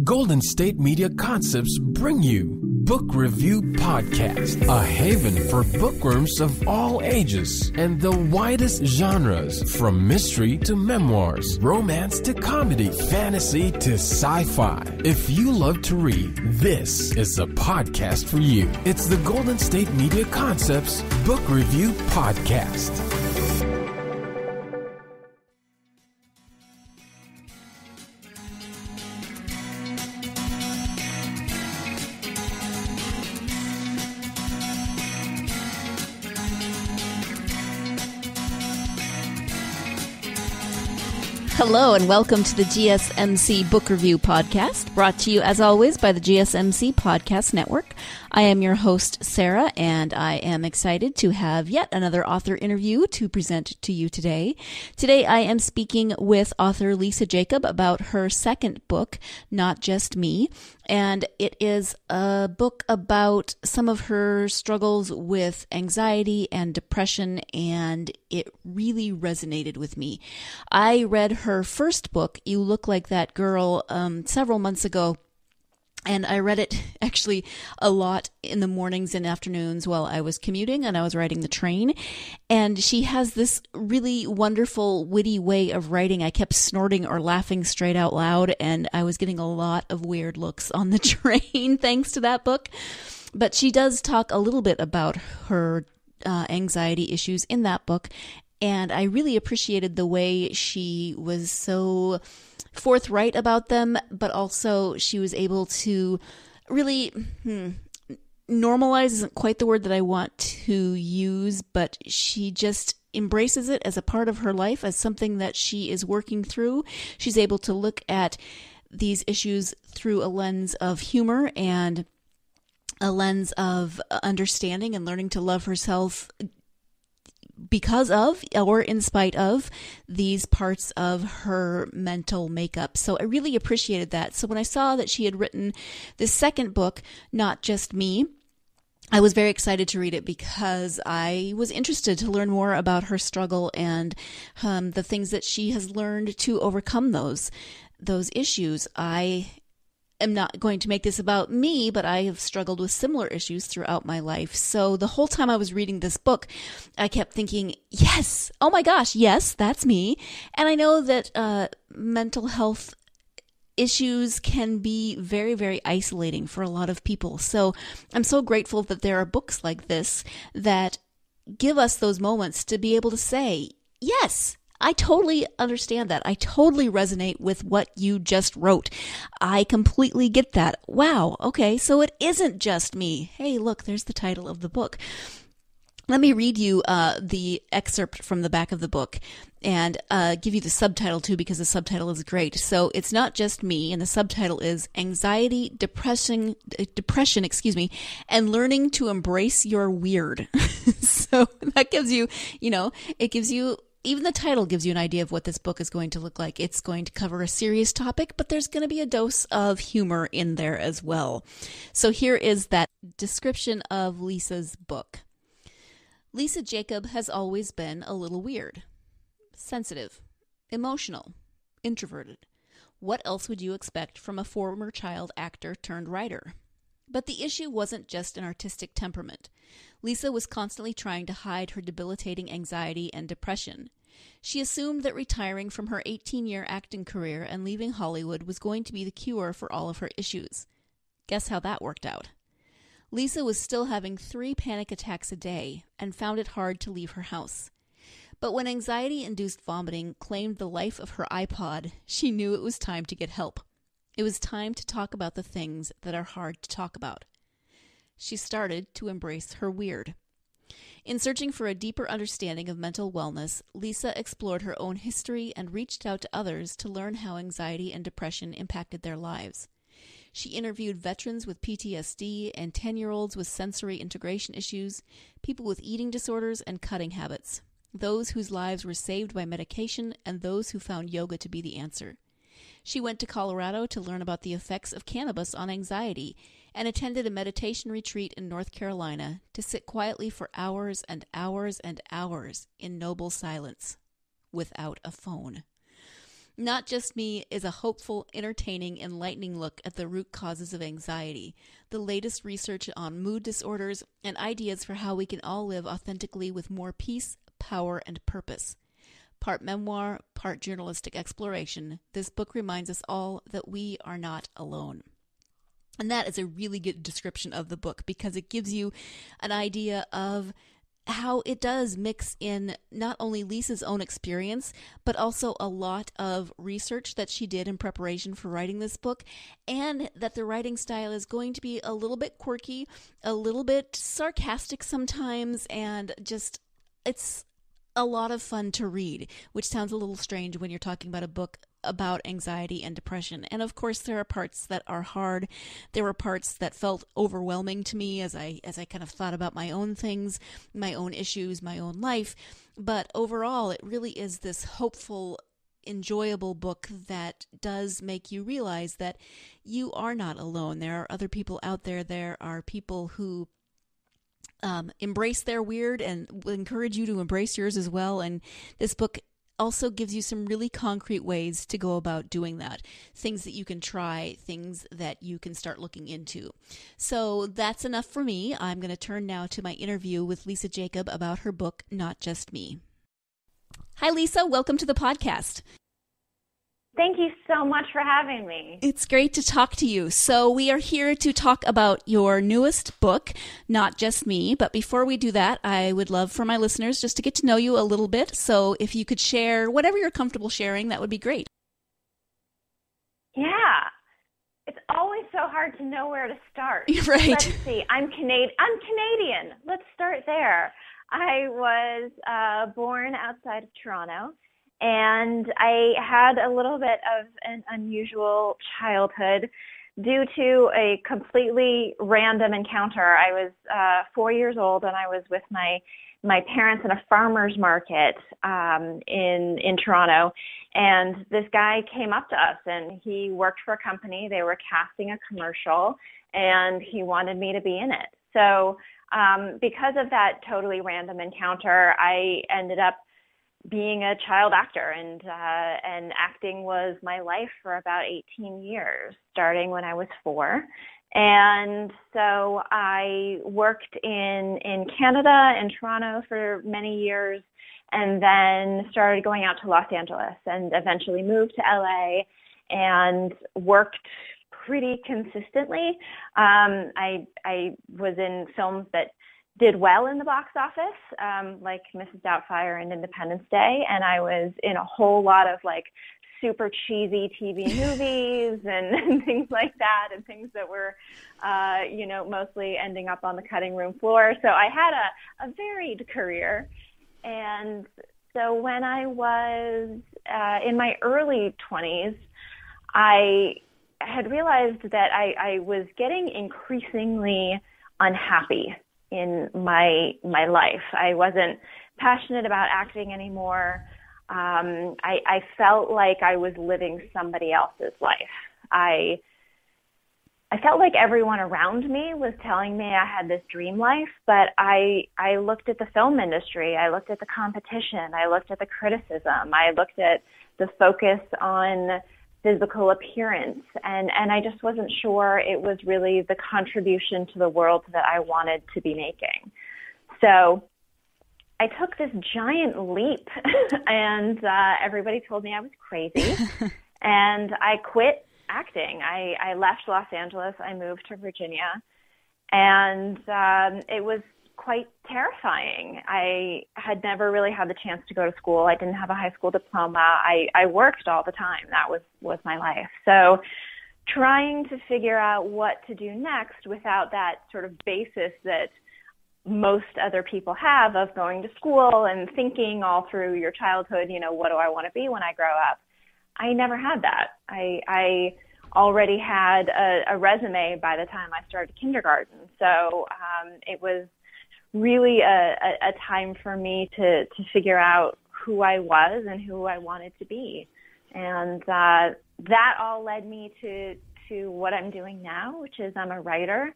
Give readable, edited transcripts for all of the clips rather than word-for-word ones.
Golden State Media Concepts bring you Book Review Podcast, a haven for bookworms of all ages and the widest genres, from mystery to memoirs, romance to comedy, fantasy to sci-fi. If you love to read, this is a podcast for you. It's the Golden State Media Concepts Book Review Podcast. Hello and welcome to the GSMC Book Review Podcast, brought to you as always by the GSMC Podcast Network. I am your host, Sarah, and I am excited to have yet another author interview to present to you today. Today I am speaking with author Lisa Jakub about her second book, Not Just Me, and it is a book about some of her struggles with anxiety and depression, and it really resonated with me. I read her first book, You Look Like That Girl, several months ago. And I read it actually a lot in the mornings and afternoons while I was commuting and I was riding the train. And she has this really wonderful, witty way of writing. I kept snorting or laughing straight out loud, and I was getting a lot of weird looks on the train thanks to that book. But she does talk a little bit about her anxiety issues in that book. And I really appreciated the way she was so forthright about them, but also she was able to really normalize isn't quite the word that I want to use, but she just embraces it as a part of her life, as something that she is working through. She's able to look at these issues through a lens of humor and a lens of understanding and learning to love herself because of, or in spite of, these parts of her mental makeup. So I really appreciated that. So when I saw that she had written this second book, Not Just Me, I was very excited to read it because I was interested to learn more about her struggle and the things that she has learned to overcome those issues. I'm not going to make this about me, but I have struggled with similar issues throughout my life. So the whole time I was reading this book, I kept thinking, yes, oh my gosh, yes, that's me. And I know that mental health issues can be very, very isolating for a lot of people. So I'm so grateful that there are books like this that give us those moments to be able to say, yes, I totally understand that. I totally resonate with what you just wrote. I completely get that. Wow. Okay. So it isn't just me. Hey, look, there's the title of the book. Let me read you the excerpt from the back of the book and give you the subtitle too, because the subtitle is great. So it's Not Just Me, and the subtitle is Anxiety, Depression, and Learning to Embrace Your Weird. So that gives you, it gives you, even the title gives you an idea of what this book is going to look like. It's going to cover a serious topic, but there's going to be a dose of humor in there as well. So here is that description of Lisa's book. Lisa Jakub has always been a little weird, sensitive, emotional, introverted. What else would you expect from a former child actor turned writer? But the issue wasn't just an artistic temperament. Lisa was constantly trying to hide her debilitating anxiety and depression. She assumed that retiring from her 18-year acting career and leaving Hollywood was going to be the cure for all of her issues. Guess how that worked out? Lisa was still having 3 panic attacks a day and found it hard to leave her house. But when anxiety-induced vomiting claimed the life of her iPod, she knew it was time to get help. It was time to talk about the things that are hard to talk about. She started to embrace her weird. In searching for a deeper understanding of mental wellness, Lisa explored her own history and reached out to others to learn how anxiety and depression impacted their lives. She interviewed veterans with PTSD and 10-year-olds with sensory integration issues, people with eating disorders and cutting habits, those whose lives were saved by medication, and those who found yoga to be the answer. She went to Colorado to learn about the effects of cannabis on anxiety and attended a meditation retreat in North Carolina to sit quietly for hours and hours and hours in noble silence without a phone. Not Just Me is a hopeful, entertaining, enlightening look at the root causes of anxiety, the latest research on mood disorders, and ideas for how we can all live authentically with more peace, power, and purpose. Part memoir, part journalistic exploration, this book reminds us all that we are not alone. And that is a really good description of the book because it gives you an idea of how it does mix in not only Lisa's own experience, but also a lot of research that she did in preparation for writing this book, and that the writing style is going to be a little bit quirky, a little bit sarcastic sometimes, and just, it's a lot of fun to read, which sounds a little strange when you're talking about a book about anxiety and depression. And of course, there are parts that are hard. There were parts that felt overwhelming to me as I kind of thought about my own things, my own issues, my own life. But overall, it really is this hopeful, enjoyable book that does make you realize that you are not alone. There are other people out there. There are people who embrace their weird and will encourage you to embrace yours as well. And this book also gives you some really concrete ways to go about doing that. Things that you can try, things that you can start looking into. So that's enough for me. I'm going to turn now to my interview with Lisa Jakub about her book, Not Just Me. Hi, Lisa. Welcome to the podcast. Thank you so much for having me. It's great to talk to you. So we are here to talk about your newest book, Not Just Me. But before we do that, I would love for my listeners just to get to know you a little bit. So if you could share whatever you're comfortable sharing, that would be great. Yeah. It's always so hard to know where to start. Right. Let's see. I'm Canadian. Let's start there. I was born outside of Toronto. And I had a little bit of an unusual childhood due to a completely random encounter. I was 4 years old, and I was with my parents in a farmer's market in Toronto. And this guy came up to us, and he worked for a company. They were casting a commercial, and he wanted me to be in it. So because of that totally random encounter, I ended up being a child actor, and acting was my life for about 18 years, starting when I was 4. And so I worked in Canada, in Toronto for many years, and then started going out to Los Angeles and eventually moved to LA and worked pretty consistently. I was in films that did well in the box office, like Mrs. Doubtfire and Independence Day, and I was in a whole lot of like super cheesy TV movies and things like that, and things that were, mostly ending up on the cutting room floor. So I had a varied career. And so when I was in my early 20s, I had realized that I was getting increasingly unhappy in my life. I wasn't passionate about acting anymore. I felt like I was living somebody else's life. I felt like everyone around me was telling me I had this dream life, but I looked at the film industry, I looked at the competition, I looked at the criticism, I looked at the focus on physical appearance, and I just wasn't sure it was really the contribution to the world that I wanted to be making. So I took this giant leap, and everybody told me I was crazy, and I quit acting. I left Los Angeles, I moved to Virginia, and it was quite terrifying. I had never really had the chance to go to school. I didn't have a high school diploma. I worked all the time. That was my life. So trying to figure out what to do next without that sort of basis that most other people have of going to school and thinking all through your childhood, what do I want to be when I grow up? I never had that. I already had a resume by the time I started kindergarten. So it was really a time for me to figure out who I was and who I wanted to be. And that all led me to what I'm doing now, which is I'm a writer.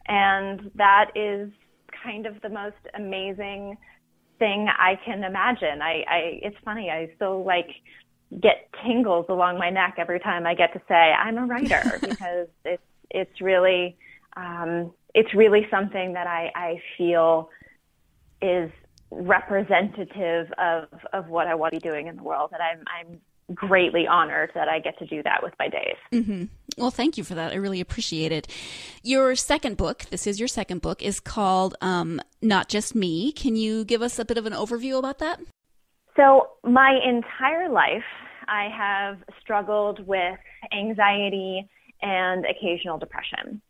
And that is kind of the most amazing thing I can imagine. It's funny, I still get tingles along my neck every time I get to say I'm a writer because it's really something that I feel is representative of what I want to be doing in the world, and I'm greatly honored that I get to do that with my days. Mm-hmm. Well, thank you for that. I really appreciate it. Your second book, this is your second book, is called Not Just Me. Can you give us a bit of an overview about that? So my entire life, I have struggled with anxiety and occasional depression.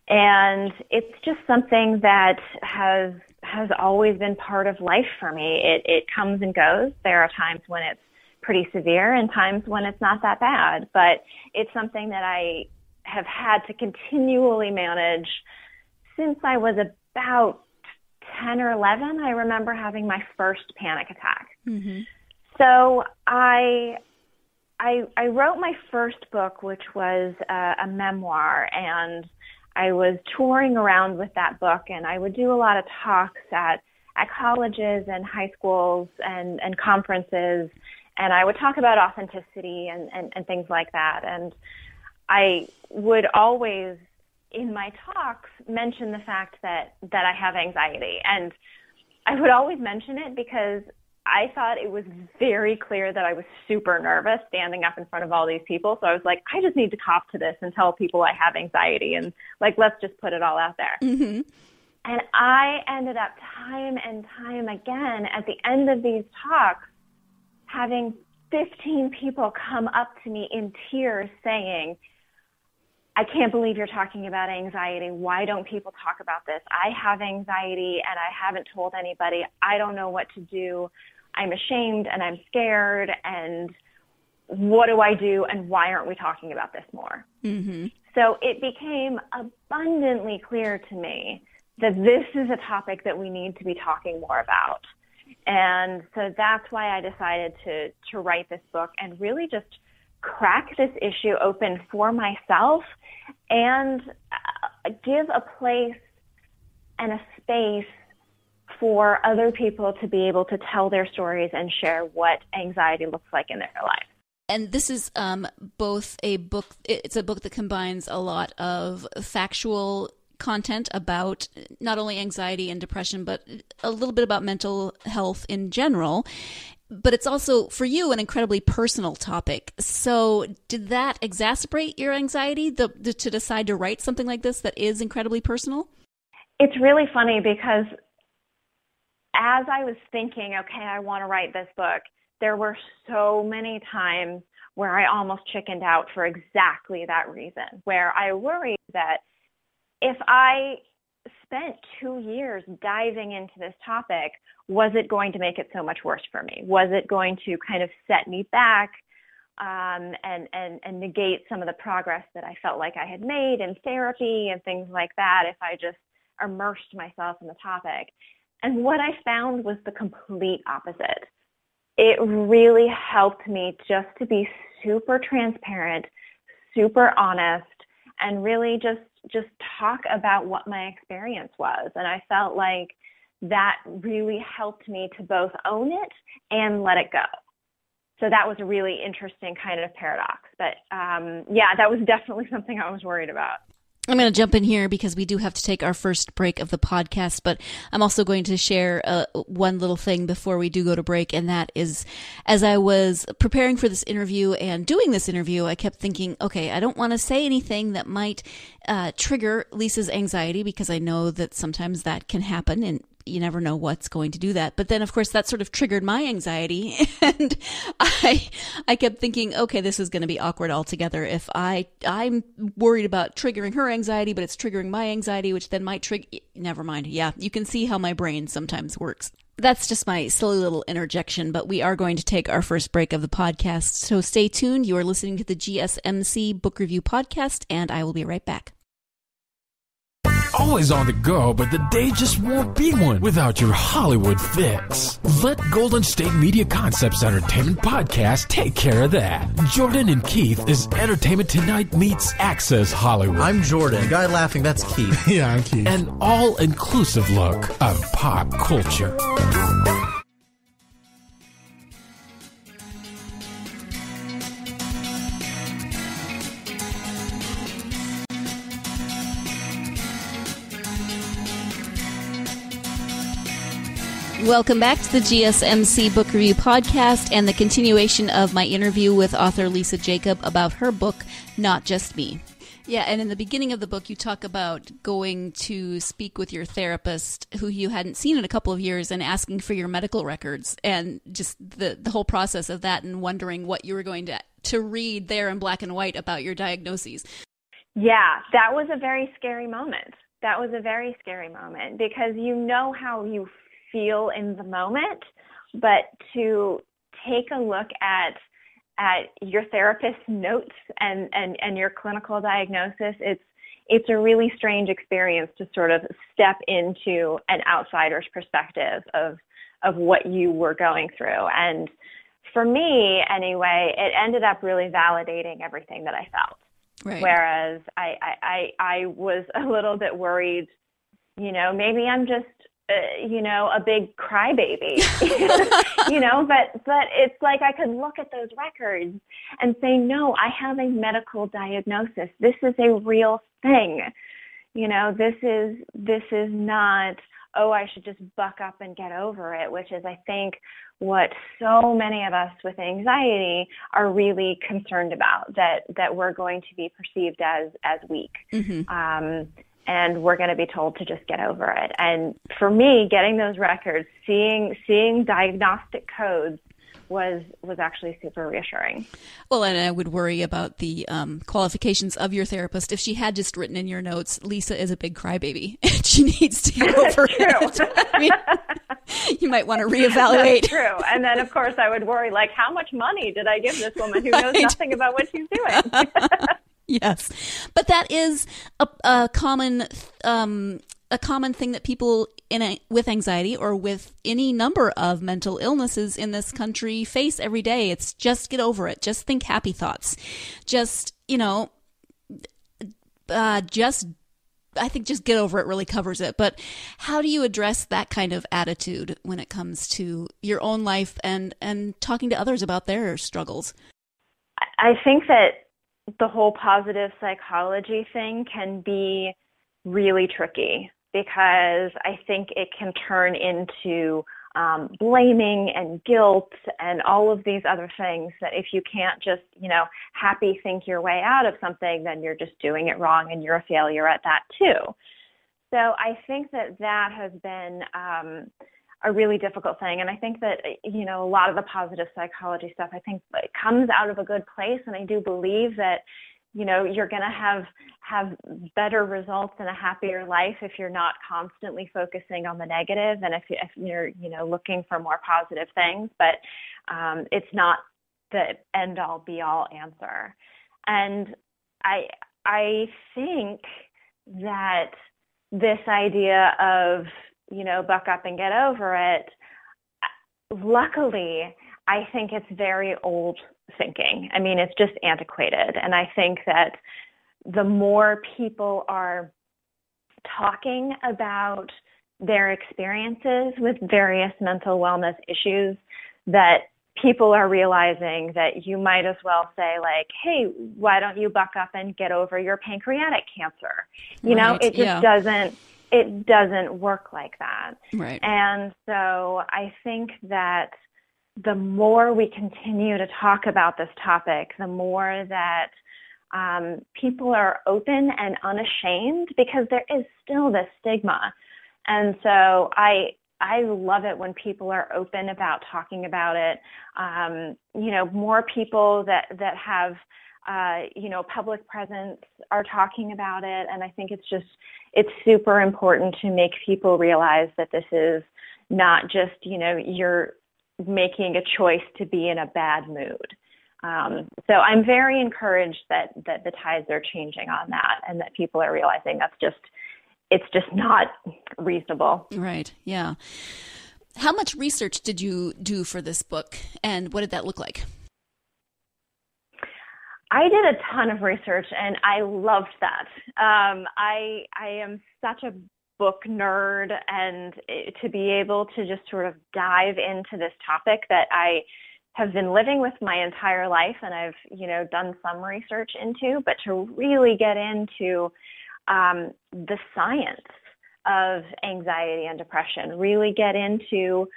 And it's just something that has always been part of life for me. It comes and goes. There are times when it's pretty severe and times when it's not that bad. But it's something that I have had to continually manage since I was about 10 or 11. I remember having my first panic attack. Mm-hmm. So I wrote my first book, which was a memoir, and I was touring around with that book, and I would do a lot of talks at colleges and high schools and conferences, and I would talk about authenticity and things like that. And I would always, in my talks, mention the fact that I have anxiety. And I would always mention it because I thought it was very clear that I was super nervous standing up in front of all these people. So I was like, I just need to cop to this and tell people I have anxiety and let's just put it all out there. Mm-hmm. And I ended up time and time again at the end of these talks having 15 people come up to me in tears saying, I can't believe you're talking about anxiety. Why don't people talk about this? I have anxiety and I haven't told anybody. I don't know what to do. I'm ashamed and I'm scared. And what do I do? And why aren't we talking about this more? Mm-hmm. So it became abundantly clear to me that this is a topic that we need to be talking more about. And so that's why I decided to write this book and really just crack this issue open for myself and give a place and a space for other people to be able to tell their stories and share what anxiety looks like in their life. And this is both a book, it's a book that combines a lot of factual content about not only anxiety and depression, but a little bit about mental health in general. But it's also, for you, an incredibly personal topic. So did that exacerbate your anxiety to decide to write something like this that is incredibly personal? It's really funny because as I was thinking, okay, I want to write this book, there were so many times where I almost chickened out for exactly that reason, where I worried that if I spent 2 years diving into this topic, was it going to make it so much worse for me? Was it going to kind of set me back and negate some of the progress that I felt like I had made in therapy and things like that if I just immersed myself in the topic? And what I found was the complete opposite. It really helped me just to be super transparent, super honest, and really just talk about what my experience was. And I felt like that really helped me to both own it and let it go. So that was a really interesting kind of paradox. But yeah, that was definitely something I was worried about. I'm going to jump in here because we do have to take our first break of the podcast, but I'm also going to share one little thing before we do go to break, and that is, as I was preparing for this interview and doing this interview, I kept thinking, okay, I don't want to say anything that might trigger Lisa's anxiety, because I know that sometimes that can happen, and you never know what's going to do that. But then, of course, that sort of triggered my anxiety, and I kept thinking, okay, this is going to be awkward altogether if I'm worried about triggering her anxiety, but it's triggering my anxiety, which then might trigger. Never mind. Yeah, you can see how my brain sometimes works. That's just my silly little interjection, but we are going to take our first break of the podcast. So stay tuned. You are listening to the GSMC Book Review Podcast, and I will be right back. Always on the go, but the day just won't be one without your Hollywood fix. Let Golden State Media Concepts Entertainment Podcast take care of that. Jordan and Keith is Entertainment Tonight meets Access Hollywood. I'm Jordan. The guy laughing, that's Keith. Yeah, I'm Keith. An all-inclusive look of pop culture. Welcome back to the GSMC Book Review Podcast and the continuation of my interview with author Lisa Jakub about her book, Not Just Me. Yeah, and in the beginning of the book, you talk about going to speak with your therapist who you hadn't seen in a couple of years and asking for your medical records and just the whole process of that and wondering what you were going to read there in black and white about your diagnoses. Yeah, that was a very scary moment. That was a very scary moment because you know how you feel in the moment, but to take a look at your therapist's notes and your clinical diagnosis, it's a really strange experience to sort of step into an outsider's perspective of what you were going through. And for me, anyway, it ended up really validating everything that I felt. Right. Whereas I was a little bit worried, maybe I'm just a big crybaby, but it's like I could look at those records and say, no, I have a medical diagnosis. This is a real thing. This is not, oh, I should just buck up and get over it, which is, I think, what so many of us with anxiety are really concerned about, that we're going to be perceived as weak. Mm-hmm. And we're going to be told to just get over it. And for me, getting those records, seeing diagnostic codes was actually super reassuring. Well, and I would worry about the qualifications of your therapist. If she had just written in your notes, Lisa is a big crybaby, and she needs to get over it. I mean, you might want to reevaluate. That's true. And then, of course, I would worry, like, how much money did I give this woman who knows nothing about what she's doing? Yes, but that is a common thing that people with anxiety or with any number of mental illnesses in this country face every day. It's just get over it. Just think happy thoughts. I think just get over it really covers it. But how do you address that kind of attitude when it comes to your own life and talking to others about their struggles? I think that the whole positive psychology thing can be really tricky because I think it can turn into blaming and guilt and all of these other things that if you can't just, happy think your way out of something, then you're just doing it wrong and you're a failure at that too. So I think that has been a really difficult thing. And I think that, a lot of the positive psychology stuff, I think it comes out of a good place. And I do believe that, you're going to have better results and a happier life if you're not constantly focusing on the negative and if you're, looking for more positive things. But it's not the end all be all answer. And I think that this idea of, buck up and get over it, luckily, I think it's very old thinking. I mean, it's just antiquated. And I think that the more people are talking about their experiences with various mental wellness issues, that people are realizing that you might as well say, like, hey, why don't you buck up and get over your pancreatic cancer? It just doesn't work like that. Right. And so I think that the more we continue to talk about this topic, the more that people are open and unashamed, because there is still this stigma. And so I love it when people are open about talking about it. More people that have public presence are talking about it. And I think it's super important to make people realize that this is not just, you're making a choice to be in a bad mood. So I'm very encouraged that the tides are changing on that and that people are realizing it's just not reasonable. Right. Yeah. How much research did you do for this book and what did that look like? I did a ton of research and I loved that. I am such a book nerd, and to be able to just sort of dive into this topic that I have been living with my entire life and I've, done some research into, but to really get into the science of anxiety and depression, really get into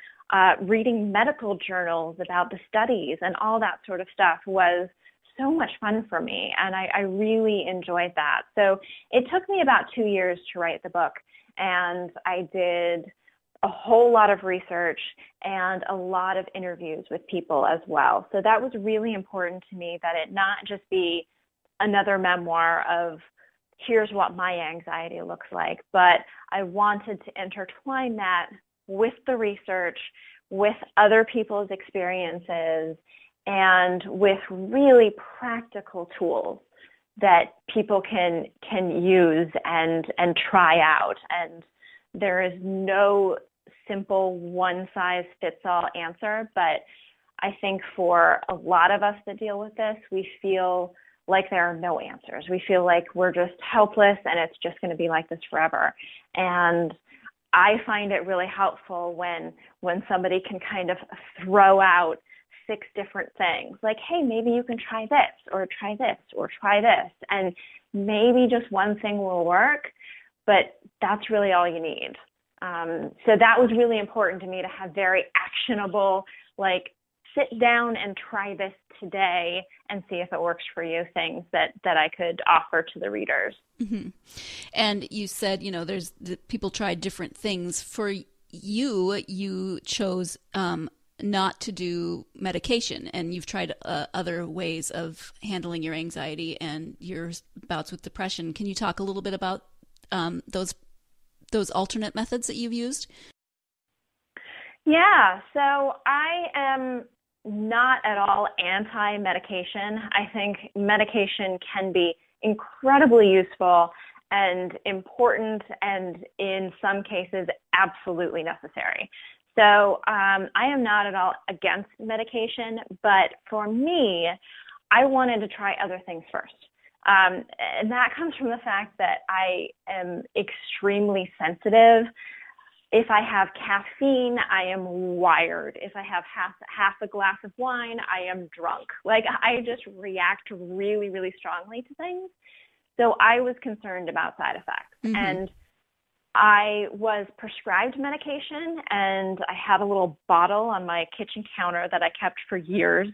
reading medical journals about the studies and all that sort of stuff was so much fun for me, and I really enjoyed that. So it took me about 2 years to write the book, and I did a whole lot of research and a lot of interviews with people as well. So that was really important to me, that it not just be another memoir of here's what my anxiety looks like, but I wanted to intertwine that with the research, with other people's experiences, and with really practical tools that people can use and try out. And there is no simple one-size-fits-all answer, but I think for a lot of us that deal with this, we feel like there are no answers. We feel like we're just helpless and it's just going to be like this forever. And I find it really helpful when somebody can kind of throw out 6 different things, like, hey, maybe you can try this, or try this, or try this, and maybe just one thing will work, but that's really all you need. So that was really important to me, to have very actionable, like, sit down and try this today and see if it works for you, things that I could offer to the readers. Mm-hmm. And you said, people tried different things. For you chose not to do medication, and you've tried other ways of handling your anxiety and your bouts with depression. Can you talk a little bit about those alternate methods that you've used? Yeah, so I am not at all anti-medication. I think medication can be incredibly useful and important, and in some cases absolutely necessary. So I am not at all against medication, but for me, I wanted to try other things first. And that comes from the fact that I am extremely sensitive. If I have caffeine, I am wired. If I have half a glass of wine, I am drunk. Like, I just react really, really strongly to things. So I was concerned about side effects. Mm-hmm. And I was prescribed medication, and I had a little bottle on my kitchen counter that I kept for years.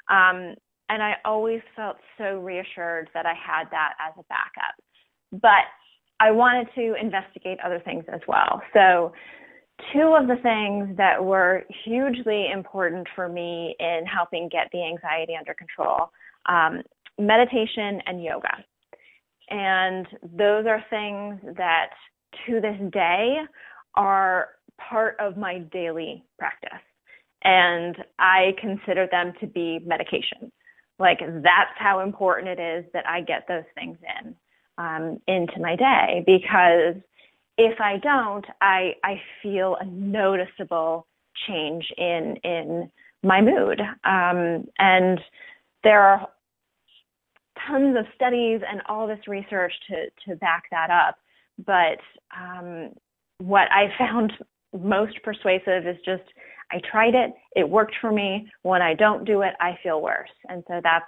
And I always felt so reassured that I had that as a backup. But I wanted to investigate other things as well. So 2 of the things that were hugely important for me in helping get the anxiety under control, meditation and yoga. And those are things that to this day are part of my daily practice. And I consider them to be medication. Like, that's how important it is that I get those things into my day, because if I don't, I feel a noticeable change in my mood. And there are tons of studies and all this research to back that up. But what I found most persuasive is just, I tried it, it worked for me. When I don't do it, I feel worse. And so that's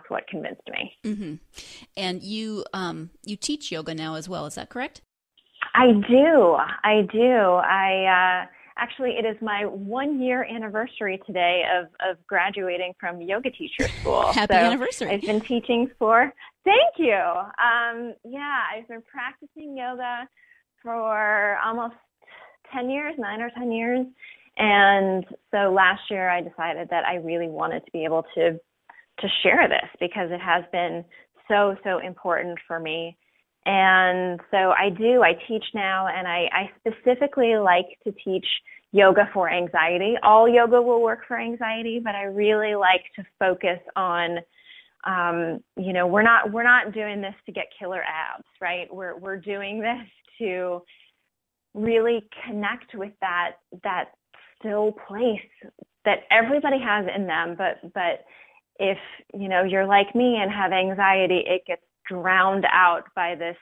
what convinced me. Mm-hmm. And you teach yoga now as well, is that correct? I do. Actually, it is my 1-year anniversary today of graduating from yoga teacher school. Happy anniversary. I've been teaching thank you. I've been practicing yoga for almost 10 years, 9 or 10 years. And so last year I decided that I really wanted to be able to share this, because it has been so important for me. And so I teach now, and I specifically like to teach yoga for anxiety. All yoga will work for anxiety, but I really like to focus on, we're not doing this to get killer abs, right? We're doing this to really connect with that still place that everybody has in them. But if, you're like me and have anxiety, it gets drowned out by this,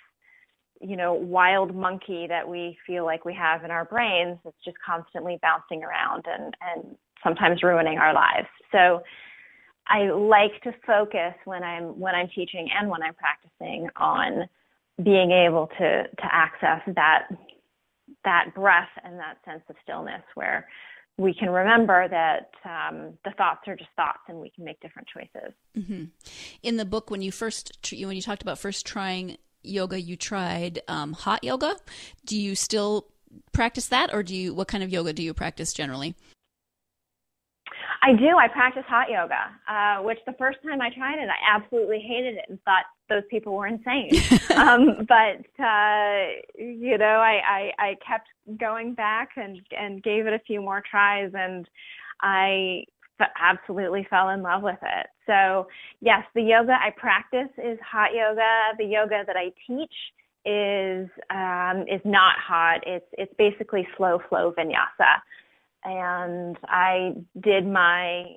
wild monkey that we feel like we have in our brains. It's just constantly bouncing around and sometimes ruining our lives. So I like to focus when I'm teaching and when I'm practicing on being able to access that that breath and that sense of stillness where we can remember that the thoughts are just thoughts and we can make different choices. Mm-hmm. In the book, when you talked about first trying yoga, you tried hot yoga. Do you still practice that, or what kind of yoga do you practice generally? I do. I practice hot yoga, which the first time I tried it, I absolutely hated it and thought those people were insane. But I kept going back and gave it a few more tries, and I absolutely fell in love with it. So yes, the yoga I practice is hot yoga. The yoga that I teach is not hot. It's basically slow flow vinyasa. And I did my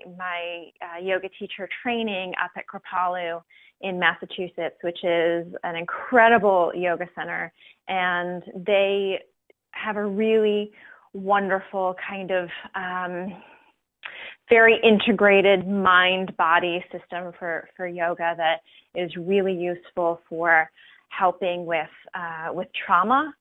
yoga teacher training up at Kripalu in Massachusetts, which is an incredible yoga center. And they have a really wonderful kind of very integrated mind-body system for yoga that is really useful for helping with trauma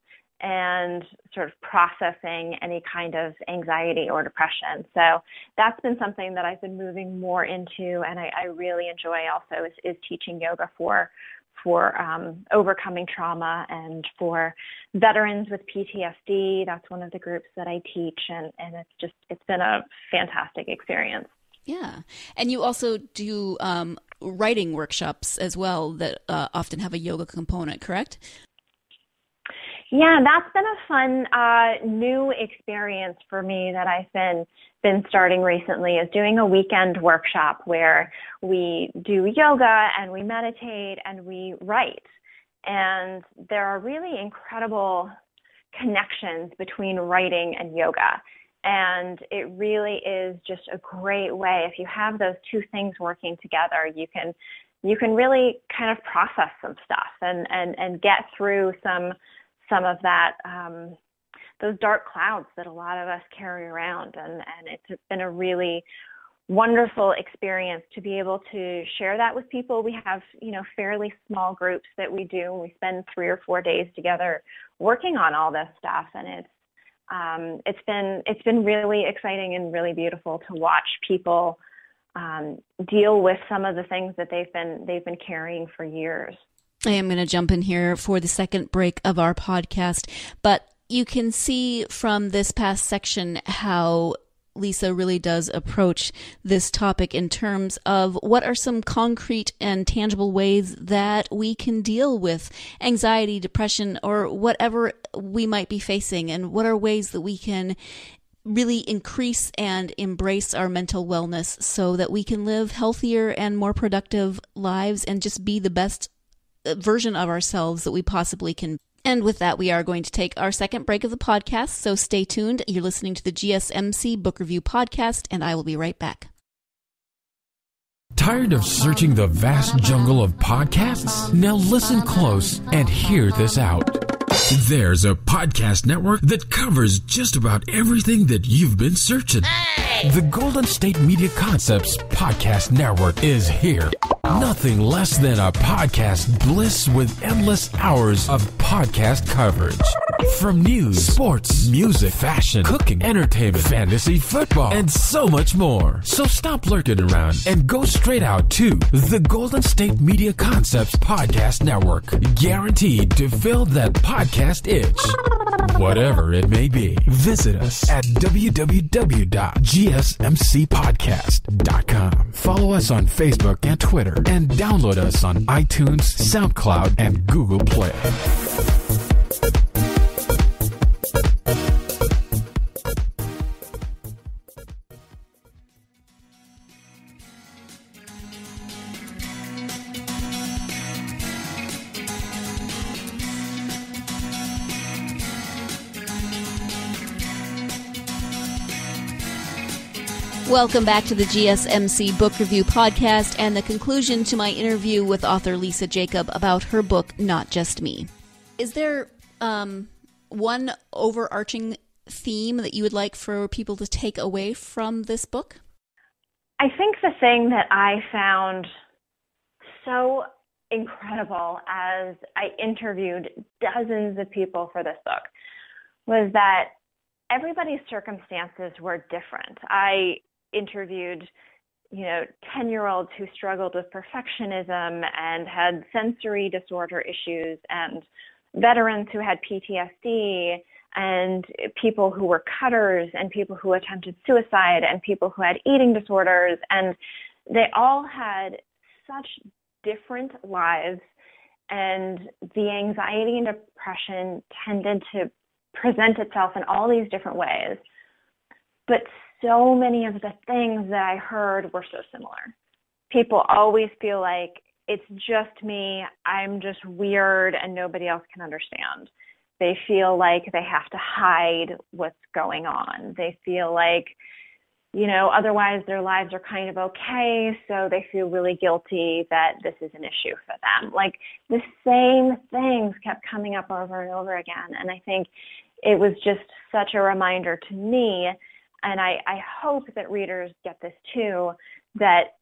and sort of processing any kind of anxiety or depression. So that's been something that I've been moving more into, and I really enjoy also is teaching yoga for overcoming trauma and for veterans with PTSD. That's one of the groups that I teach, and it's been a fantastic experience. Yeah. And you also do writing workshops as well that often have a yoga component, correct? Yeah, that's been a fun new experience for me that I've been starting recently, is doing a weekend workshop where we do yoga and we meditate and we write. And there are really incredible connections between writing and yoga. And it really is just a great way. If you have those two things working together, you can really kind of process some stuff and get through some of that, those dark clouds that a lot of us carry around. And it's been a really wonderful experience to be able to share that with people. We have, fairly small groups that we do, and we spend 3 or 4 days together working on all this stuff. And it's been really exciting and really beautiful to watch people deal with some of the things that they've been carrying for years. I am going to jump in here for the second break of our podcast, but you can see from this past section how Lisa really does approach this topic in terms of what are some concrete and tangible ways that we can deal with anxiety, depression, or whatever we might be facing, and what are ways that we can really increase and embrace our mental wellness so that we can live healthier and more productive lives and just be the best version of ourselves that we possibly can. And with that, we are going to take our second break of the podcast, so stay tuned. You're listening to the GSMC Book Review Podcast, and I will be right back. Tired of searching the vast jungle of podcasts? Now listen close and hear this out. There's a podcast network that covers just about everything that you've been searching. The Golden State Media Concepts Podcast Network is here. Nothing less than a podcast bliss with endless hours of podcast coverage. From news, sports, music, fashion, cooking, entertainment, fantasy, football, and so much more. So stop lurking around and go straight out to the Golden State Media Concepts Podcast Network. Guaranteed to fill that podcast itch. Whatever it may be. Visit us at www.gsmcpodcast.com. Follow us on Facebook and Twitter, and download us on iTunes, SoundCloud, and Google Play. Welcome back to the GSMC Book Review Podcast and the conclusion to my interview with author Lisa Jakub about her book, Not Just Me. Is there one overarching theme that you would like for people to take away from this book? I think the thing that I found so incredible as I interviewed dozens of people for this book was that everybody's circumstances were different. I interviewed 10-year-olds who struggled with perfectionism and had sensory disorder issues, and veterans who had PTSD, and people who were cutters, and people who attempted suicide, and people who had eating disorders. And they all had such different lives, and the anxiety and depression tended to present itself in all these different ways. But so many of the things that I heard were so similar. People always feel like it's just me, I'm just weird, and nobody else can understand. They feel like they have to hide what's going on. They feel like, otherwise their lives are kind of okay, so they feel really guilty that this is an issue for them. Like, the same things kept coming up over and over again, and I think it was just such a reminder to me, and I hope that readers get this too, that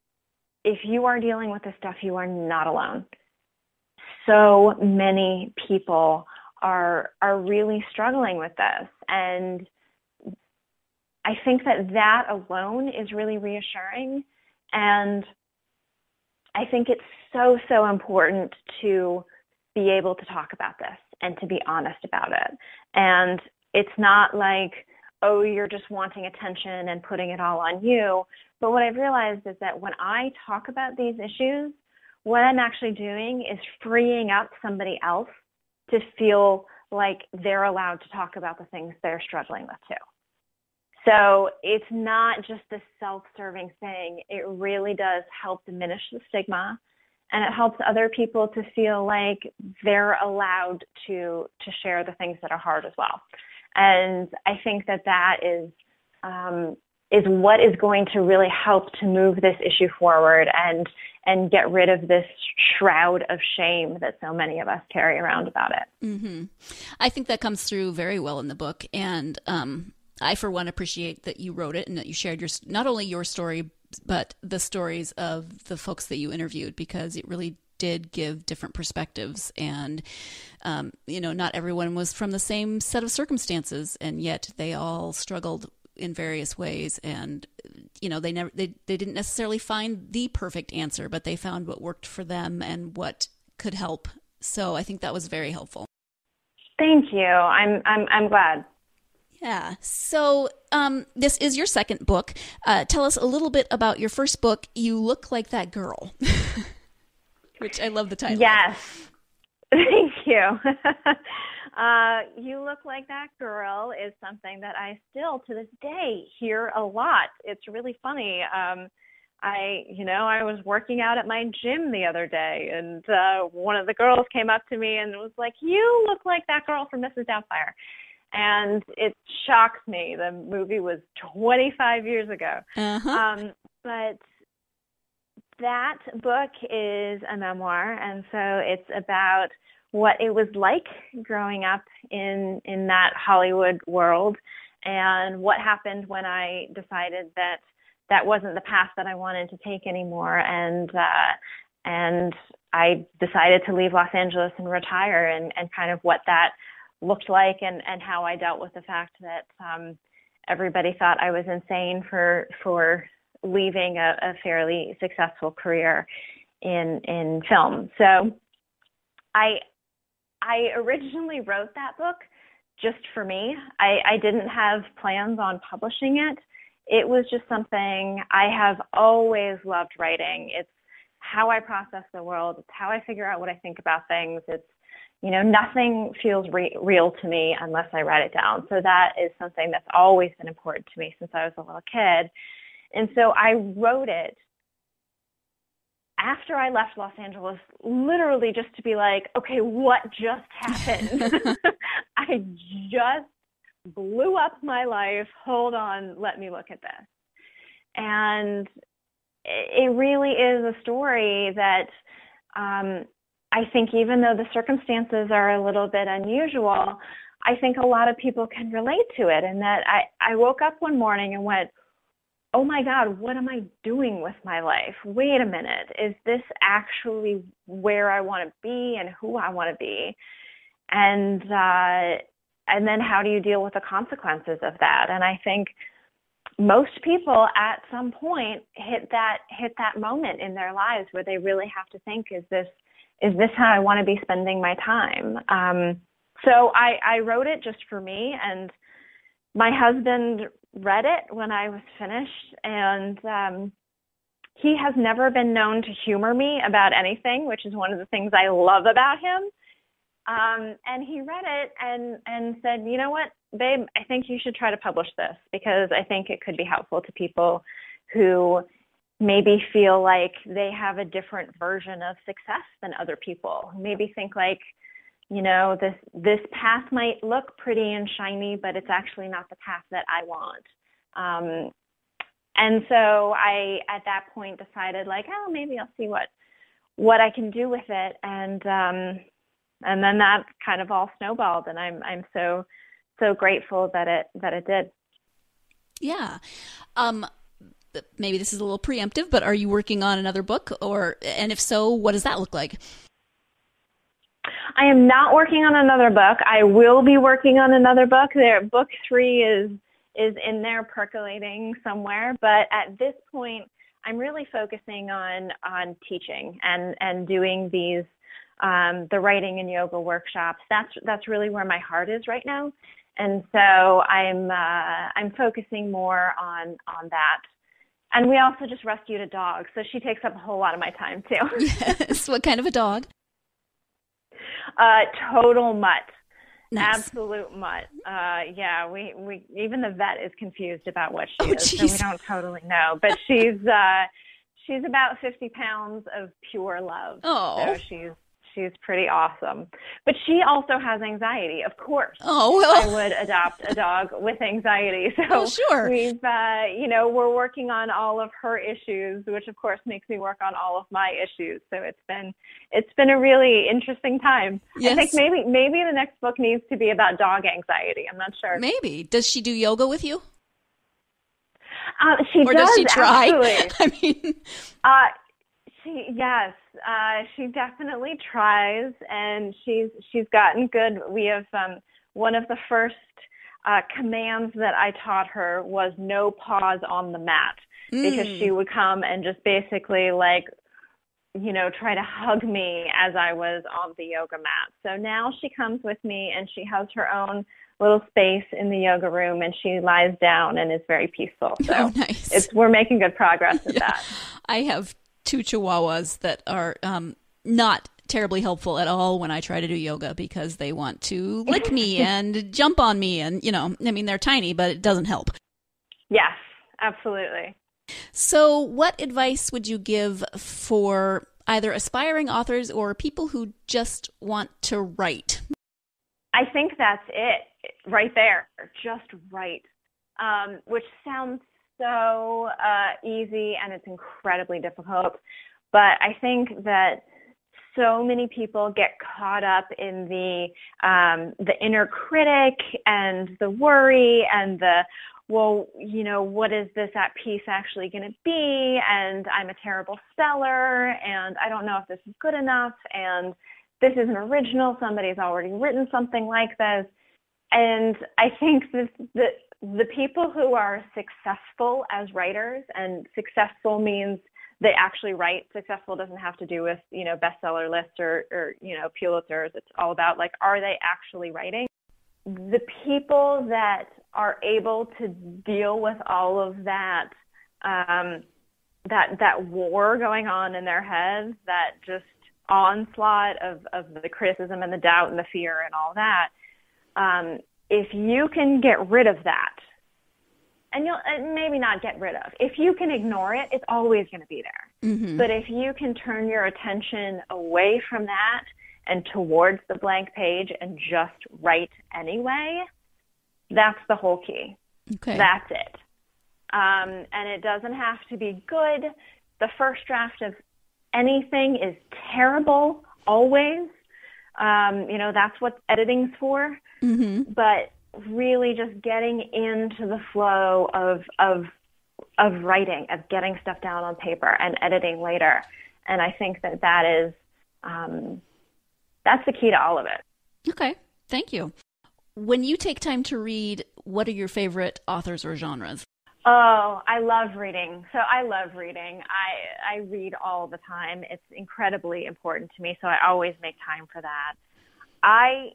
if you are dealing with this stuff, you are not alone. So many people are really struggling with this, and I think that alone is really reassuring, and I think it's so important to be able to talk about this and to be honest about it. And it's not like, oh, you're just wanting attention and putting it all on you. But what I've realized is that when I talk about these issues, what I'm actually doing is freeing up somebody else to feel like they're allowed to talk about the things they're struggling with too. So it's not just this self-serving thing. It really does help diminish the stigma, and it helps other people to feel like they're allowed to share the things that are hard as well. And I think that is what is going to really help to move this issue forward and get rid of this shroud of shame that so many of us carry around about it. Mm-hmm. I think that comes through very well in the book. And I, for one, appreciate that you wrote it and that you shared not only your story, but the stories of the folks that you interviewed, because it really did give different perspectives. And, not everyone was from the same set of circumstances, and yet they all struggled in various ways. And, they didn't necessarily find the perfect answer, but they found what worked for them and what could help. So I think that was very helpful. Thank you. I'm glad. Yeah. So this is your second book. Tell us a little bit about your first book, You Look Like That Girl, which I love the title. Yes. Thank you. You Look Like That Girl is something that I still, to this day, hear a lot. It's really funny. I was working out at my gym the other day, and one of the girls came up to me and was like, "You look like that girl from Mrs. Doubtfire." And it shocks me. The movie was 25 years ago. Uh-huh. But that book is a memoir, and so it's about what it was like growing up in that Hollywood world, and what happened when I decided that wasn't the path that I wanted to take anymore, and I decided to leave Los Angeles and retire, and kind of what that looked like, and how I dealt with the fact that everybody thought I was insane for leaving a fairly successful career in film. So I originally wrote that book just for me. I didn't have plans on publishing it. It was just something I have always loved writing. It's how I process the world. It's how I figure out what I think about things. It's nothing feels real to me unless I write it down. So that is something that's always been important to me since I was a little kid. And so I wrote it after I left Los Angeles, literally just to be like, okay, what just happened? I just blew up my life. Hold on, let me look at this. And it really is a story that I think, even though the circumstances are a little bit unusual, I think a lot of people can relate to it. And that I woke up one morning and went, oh my God, what am I doing with my life? Wait a minute. Is this actually where I want to be and who I want to be? And then how do you deal with the consequences of that? And I think most people at some point hit that moment in their lives where they really have to think, is this how I want to be spending my time? So I wrote it just for me, and my husband read it when I was finished, and he has never been known to humor me about anything, which is one of the things I love about him. And he read it and said, you know what, babe, I think you should try to publish this, because I think it could be helpful to people who maybe feel like they have a different version of success than other people, who maybe think like, you know, this path might look pretty and shiny, but it's actually not the path that I want. And so I, at that point, decided like, oh, maybe I'll see what I can do with it. And then that kind of all snowballed, and I'm so grateful that it did. Yeah. Maybe this is a little preemptive, but are you working on another book, and if so, what does that look like? I am not working on another book. I will be working on another book. Book 3 is in there percolating somewhere, but at this point, I'm really focusing on teaching and doing these the writing and yoga workshops. That's really where my heart is right now, and so I'm focusing more on that. And we also just rescued a dog, so she takes up a whole lot of my time too. Yes. What kind of a dog? Total mutt. Nice. Absolute mutt. Yeah, we even the vet is confused about what she is, Geez. so we don't totally know. But she's about 50 pounds of pure love. Oh. So she's pretty awesome. But she also has anxiety, of course. Oh, well. I would adopt a dog with anxiety. So well, sure. We've, we're working on all of her issues, which of course makes me work on all of my issues. So it's been a really interesting time. Yes. I think maybe the next book needs to be about dog anxiety. I'm not sure. Maybe. Does she do yoga with you? She or does she try? Actually. I mean, Yes, she definitely tries, and she's gotten good. We have one of the first commands that I taught her was no paws on the mat, because she would come and just basically like, you know, try to hug me as I was on the yoga mat. So now she comes with me, and she has her own little space in the yoga room, and she lies down and is very peaceful. So nice. We're making good progress with that. I have 2 chihuahuas that are not terribly helpful at all when I try to do yoga, because they want to lick me and jump on me, and I mean, they're tiny, but it doesn't help. Yes, absolutely. So what advice would you give for either aspiring authors or people who just want to write? I think that's it right there. Just write, which sounds so easy, and it's incredibly difficult. But I think that so many people get caught up in the inner critic and the worry and what is this at piece actually going to be? And I'm a terrible seller, and I don't know if this is good enough, and this isn't original. Somebody's already written something like this. And I think the people who are successful as writers, and successful means they actually write. Successful doesn't have to do with, bestseller lists or Pulitzers. It's all about, like, are they actually writing? The people that are able to deal with all of that, that war going on in their heads, that just onslaught of the criticism and the doubt and the fear and all that, if you can get rid of that, and maybe not get rid of, if you can ignore it, it's always going to be there. Mm-hmm. But if you can turn your attention away from that and towards the blank page and just write anyway, that's the whole key. Okay. That's it. And it doesn't have to be good. The first draft of anything is terrible, always. That's what editing's for. Mm-hmm. But really just getting into the flow of writing, of getting stuff down on paper and editing later. And I think that is, that's the key to all of it. Okay. Thank you. When you take time to read, what are your favorite authors or genres? Oh, I love reading. So I love reading. I read all the time. It's incredibly important to me, so I always make time for that. I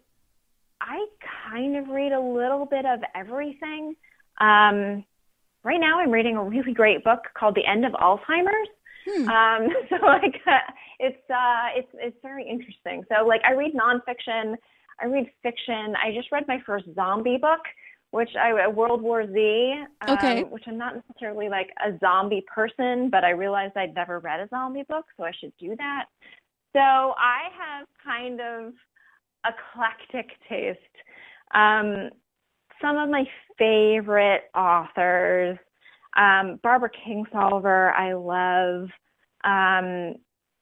kind of read a little bit of everything. Right now I'm reading a really great book called The End of Alzheimer's. So like it's very interesting. So like I read nonfiction, I read fiction. I just read my first zombie book, World War Z, which I'm not necessarily like a zombie person, but I realized I'd never read a zombie book, so I should do that. So I have kind of eclectic taste. Some of my favorite authors, Barbara Kingsolver, I love,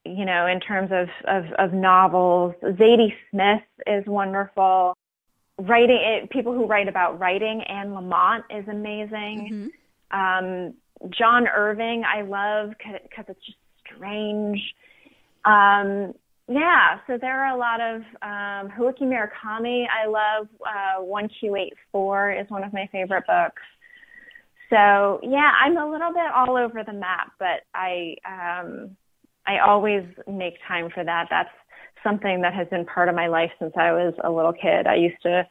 in terms of novels. Zadie Smith is wonderful. People who write about writing, Anne Lamott is amazing. Mm-hmm. John Irving, I love because it's just strange. So there are a lot of Haruki Murakami. I love 1Q84 is one of my favorite books. So yeah, I'm a little bit all over the map, but I always make time for that. That's something that has been part of my life since I was a little kid. I used to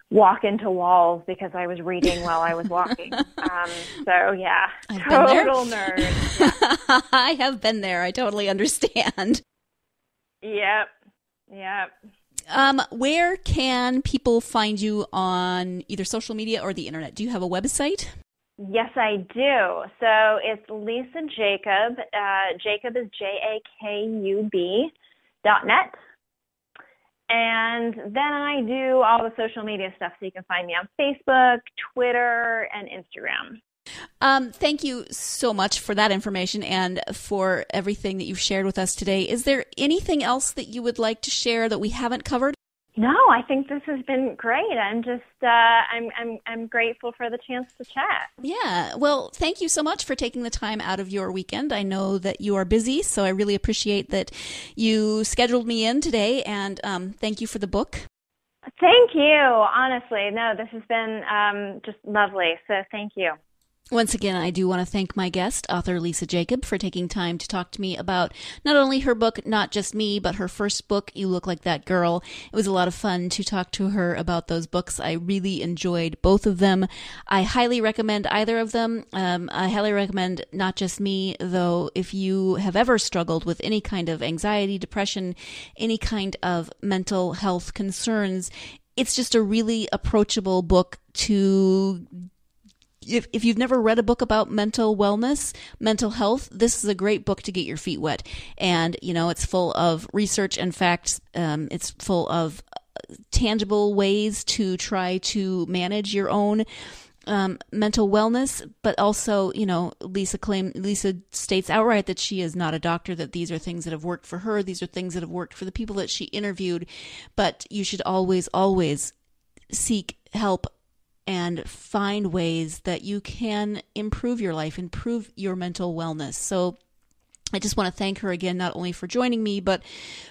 walk into walls because I was reading while I was walking. So yeah, total nerd. Yeah. I have been there. I totally understand. Yep. Where can people find you on either social media or the internet? Do you have a website? Yes, I do. So it's Lisa Jakub. Jakub is JAKUB.net. And then I do all the social media stuff, so you can find me on Facebook, Twitter, and Instagram. Thank you so much for that information and for everything that you've shared with us today. Is there anything else that you would like to share that we haven't covered? No, I think this has been great. I'm just, I'm grateful for the chance to chat. Yeah. Well, thank you so much for taking the time out of your weekend. I know that you are busy, so I really appreciate that you scheduled me in today, and thank you for the book. Thank you. Honestly, no, this has been just lovely. So thank you. Once again, I do want to thank my guest, author Lisa Jakub, for taking time to talk to me about not only her book, Not Just Me, but her first book, You Look Like That Girl. It was a lot of fun to talk to her about those books. I really enjoyed both of them. I highly recommend either of them. I highly recommend Not Just Me, though, if you have ever struggled with any kind of anxiety, depression, any kind of mental health concerns. It's just a really approachable book to If you've never read a book about mental wellness, mental health, this is a great book to get your feet wet. And, it's full of research and facts. It's full of tangible ways to try to manage your own mental wellness. But also, Lisa states outright that she is not a doctor, that these are things that have worked for her. These are things that have worked for the people that she interviewed. But you should always, always seek help and find ways that you can improve your life, improve your mental wellness. So I just want to thank her again, not only for joining me, but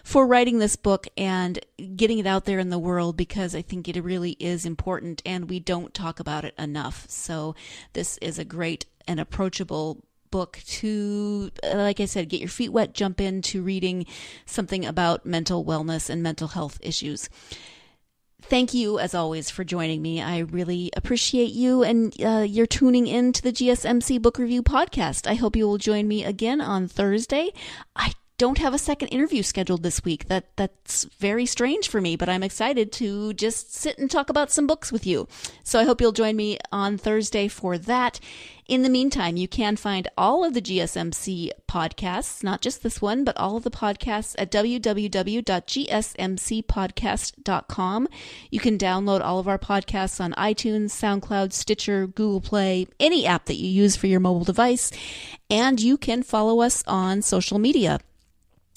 for writing this book and getting it out there in the world, because I think it really is important and we don't talk about it enough. So this is a great and approachable book to, like I said, get your feet wet, jump into reading something about mental wellness and mental health issues. Thank you, as always, for joining me. I really appreciate you, and you're tuning in to the GSMC Book Review Podcast. I hope you will join me again on Thursday. I don't have a second interview scheduled this week. That's very strange for me, but I'm excited to just sit and talk about some books with you. So I hope you'll join me on Thursday for that. In the meantime, you can find all of the GSMC podcasts, not just this one, but all of the podcasts at www.gsmcpodcast.com. You can download all of our podcasts on iTunes, SoundCloud, Stitcher, Google Play, any app that you use for your mobile device. And you can follow us on social media.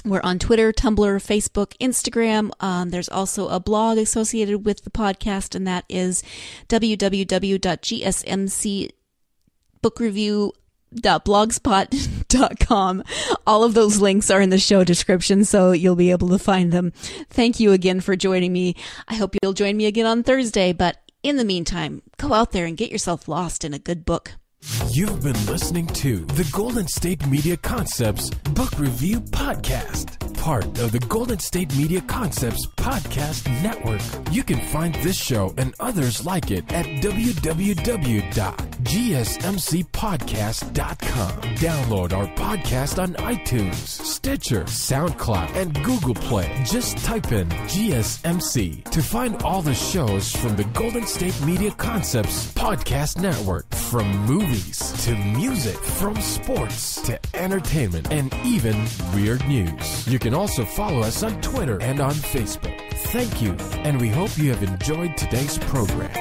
We're on Twitter, Tumblr, Facebook, Instagram. There's also a blog associated with the podcast, and that is www.gsmcbookreview.com. GSMC.blogspot.com. All of those links are in the show description, so you'll be able to find them. Thank you again for joining me. I hope you'll join me again on Thursday, but in the meantime, go out there and get yourself lost in a good book. You've been listening to the Golden State Media Concepts Book Review Podcast, part of the Golden State Media Concepts Podcast Network. You can find this show and others like it at www.gsmcpodcast.com. Download our podcast on iTunes, Stitcher, SoundCloud, and Google Play. Just type in GSMC to find all the shows from the Golden State Media Concepts Podcast Network, from movies to music, from sports to entertainment, and even weird news. You can also follow us on Twitter and on Facebook. Thank you, and we hope you have enjoyed today's program.